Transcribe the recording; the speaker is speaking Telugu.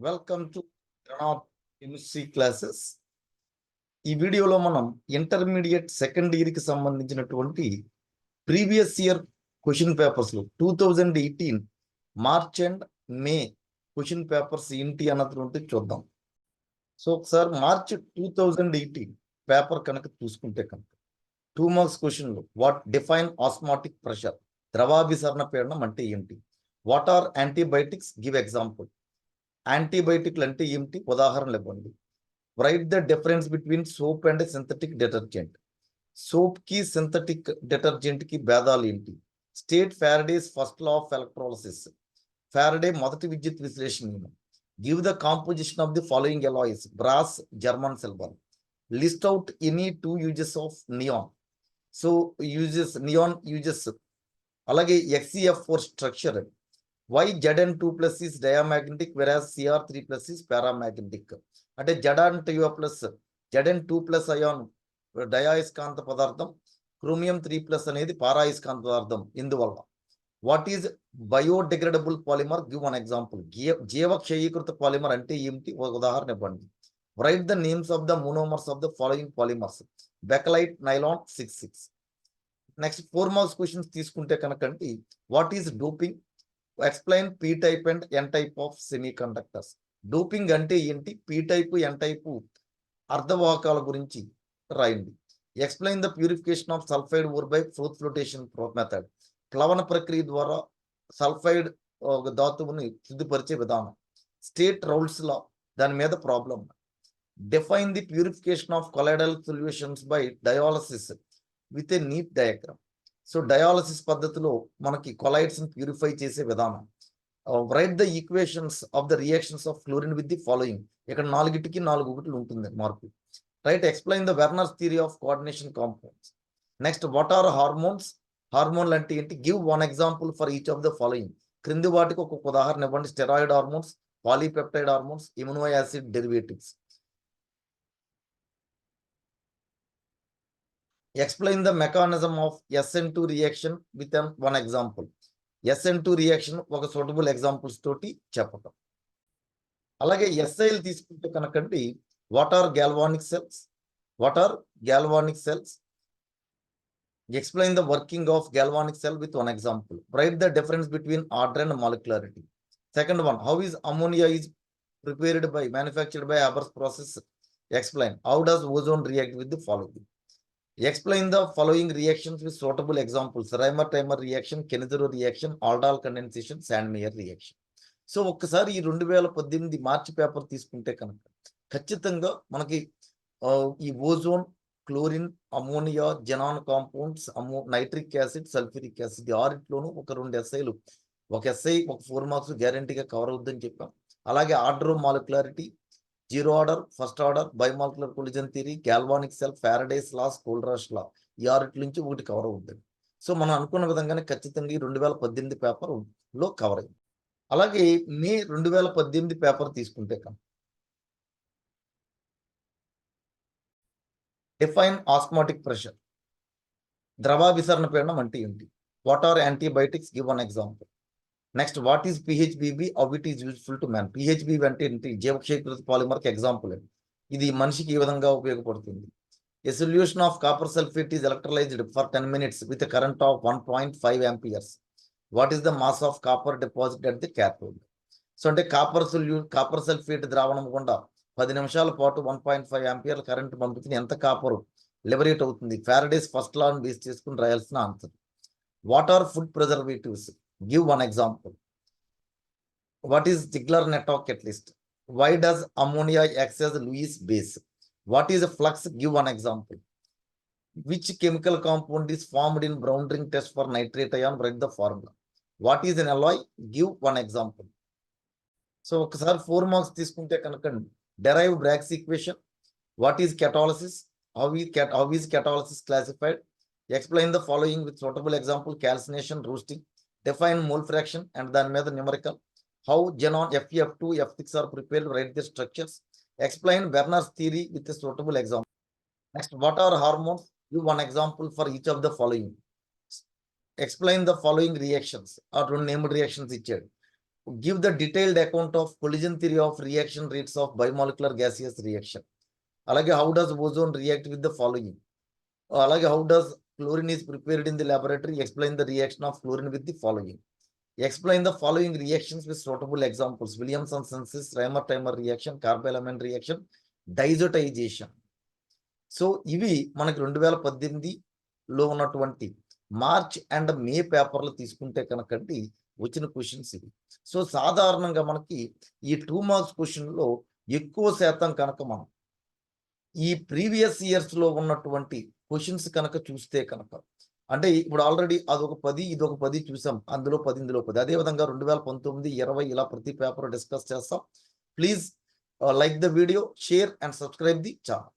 Welcome to Pranab chemistry classes. ఈ వీడియోలో మనం ఇంటర్మీడియట్ సెకండ్ ఇయర్కి సంబంధించినటువంటి ప్రీవియస్ ఇయర్ క్వశ్చన్ పేపర్స్లో 2018 March and May question papers ఏంటి అన్నటువంటి చూద్దాం. సో ఒకసారి మార్చ్ 2018 పేపర్ కనుక చూసుకుంటే కనుక 2 మార్క్స్ క్వశ్చన్లు. వాట్ డిఫైన్ ఆస్మాటిక్ ప్రెషర్, ద్రవాభిసరణ పీడనం అంటే ఏంటి? What are antibiotics, give example. యాంటీబయాటిక్లు అంటే ఏమిటి, ఉదాహరణలు ఇవ్వండి. Write the difference between soap and synthetic detergent. Soap కి సింథటిక్ డిటర్జెంట్ కి భేదాలు ఏంటి? State Faraday's first law of electrolysis. Faraday మొదటి విద్యుత్ విశ్లేషణ నియమం. Give the composition of the following alloys, brass, German silver. List out any 2 uses of neon. So uses, neon uses. అలాగే XeF4 structure. why Zn2+ is diamagnetic whereas Cr3+ is paramagnetic. అంటే Zn2+ అయాన్ డయాయిస్కాంత పదార్థం, క్రోమియం 3+ అనేది పారాయిస్కాంత పదార్థం. ఇందువల్ల what is biodegradable polymer, give one example. జీవక్షయీకృత పాలిమర్ అంటే ఏమిటి, ఒక ఉదాహరణ ఇవ్వండి. Write the names of the monomers of the following polymers. Bakelite, nylon, 6,6. Next 4 marks questions తీసుకుంటే కనుకండి, what is doping, explain P type and N type of semi conductors. Doping అంటే ఏంటి, పీ టైపు ఎన్ టైపు అర్ధవాహకాల గురించి రాయండి. Explain the purification of sulphide ore by froth flotation method. ప్లవన ప్రక్రియ ద్వారా సల్ఫైడ్ ధాతువుని శుద్ధిపరిచే విధానం. స్టేట్ రౌల్స్ లా, దాని మీద problem. Define the purification of colloidal solutions by dialysis with a neat diagram. So dialysis పద్ధతిలో మనకి కొలైడ్స్ని ప్యూరిఫై చేసే విధానం. Right the equations of the reactions of chlorine with the following. ఇక్కడ 4కి 4 ఒకటి ఉంటుంది మార్పు. Right, explain the Werner's theory of coordination compounds. Next what are hormones, హార్మోన్లు అంటే ఏంటి, give one example for each of the following. క్రింది వాటికి ఒక్కొక్క ఉదాహరణ ఇవ్వండి. Steroid hormones, polypeptide hormones, amino acid derivatives. Explain the mechanism of SN2 reaction with one example. SN2 reaction ఒక సూటబుల్ ఎగ్జాంపుల్స్ తోటి చెప్పటం. అలాగే SIలు తీసుకుంటే కనుకండి, what are galvanic cells, what are galvanic cells. Explain the working of galvanic cell with one example. Write the difference between order and molecularity. Second one, how is ammonia is prepared by manufactured by Haber's process. Explain how does ozone react with the following. Explain the following reactions with suitable examples. Reimer-Taimer reaction, Kenizero reaction, Aldol condensation, Sandmeyer reaction. So ఒక్కసారి ఈ 2018 మార్చి పేపర్ తీసుకుంటే కనుక ఖచ్చితంగా మనకి ఈ ozone, chlorine, ammonia, xenon compounds, nitric acid, sulphuric acid, ఆరిట్లోనూ ఒక 2 ఎస్ఐలు, ఒక ఎస్ఐ ఒక 4 మార్క్స్ గ్యారంటీగా కవర్ అవుద్దని చెప్పాం. అలాగే order of molecularity, zero order, first order, bimolecular collision theory, galvanic cell, Faraday's laws, Kohlrausch law, ఈ 6 నుంచి ఒకటి కవర్ అవుతుంది. సో మనం అనుకున్న విధంగానే ఖచ్చితంగా ఈ 2018 పేపర్ లో కవర్ అయింది. అలాగే మే 2018 పేపర్ తీసుకుంటే కనుక డిఫైన్ ఆస్మాటిక్ ప్రెషర్, ద్రవాభిసరణ పీడనం అంటే ఏంటి. What are antibiotics, give one example. Next what is PHBB, how it is useful to man. PHBB అంటే ఏంటి, జీవక్షయీకృత పాలిమర్కి ఎగ్జాంపుల్ అండి. ఇది మనిషికి ఏ విధంగా ఉపయోగపడుతుంది. A solution of copper sulfate is electrolyzed for 10 minutes with a current of 1.5 amperes. What is the mass of copper deposited at the cathode? So అంటే కాపర్ సల్ఫేట్ ద్రావణం గుండా 10 నిమిషాల పాటు 1.5 ఆంపియర్ల కరెంట్ పంపితే ఎంత కాపర్ లిబరేట్ అవుతుంది. ఫారడేస్ ఫస్ట్ లా బేస్ చేసుకుని రాయాల్సిన answer. What are food preservatives, give one example. What is Ziegler Natta catalyst. Why does ammonia act as Lewis base? What is a flux, give one example. Which chemical compound is formed in brown ring test for nitrate ion, write the formula. What is an alloy, give one example. So ఒకసారి 4 మార్క్స్ తీసుకుంటే కనుక derive Bragg's equation. What is catalysis, how is catalysis classified. Explain the following with suitable example. Calcination, roasting. Define mole fraction and దాని మీద numerical. How xenon Fe2, F6 are prepared, write the structures. Explain Werner's theory with a suitable example. Next, what are hormones, give one example for each of the following. Explain the following reactions or 2 named reactions ఇచ్చాడు. Give the detailed account of collision theory of reaction rates of bimolecular gaseous reaction. అలాగే how does ozone react with the following. అలాగే how does chlorine is prepared in the laboratory. Explain the reaction of chlorine with the following. Explain the following reactions with suitable examples. Williamson synthesis, Reimer-Taimer reaction, carbylamine reaction, diazotization. So ఇవి మనకి 2018లో ఉన్నటువంటి మార్చ్ అండ్ మే పేపర్లు తీసుకుంటే కనుకండి వచ్చిన క్వశ్చన్స్ ఇవి. సో సాధారణంగా మనకి ఈ 2 మార్క్స్ క్వశ్చన్లో ఎక్కువ శాతం కనుక మనం ఈ ప్రీవియస్ ఇయర్స్లో ఉన్నటువంటి క్వశ్చన్స్ కనుక చూస్తే కనుక అంటే ఇప్పుడు ఆల్రెడీ అదొక 10 ఇదొక 10 చూసాం. అందులో 10 ఇందులో 10. అదేవిధంగా 2019, 20 ఇలా ప్రతి పేపర్ డిస్కస్ చేస్తాం. Please like the video, share and subscribe the channel.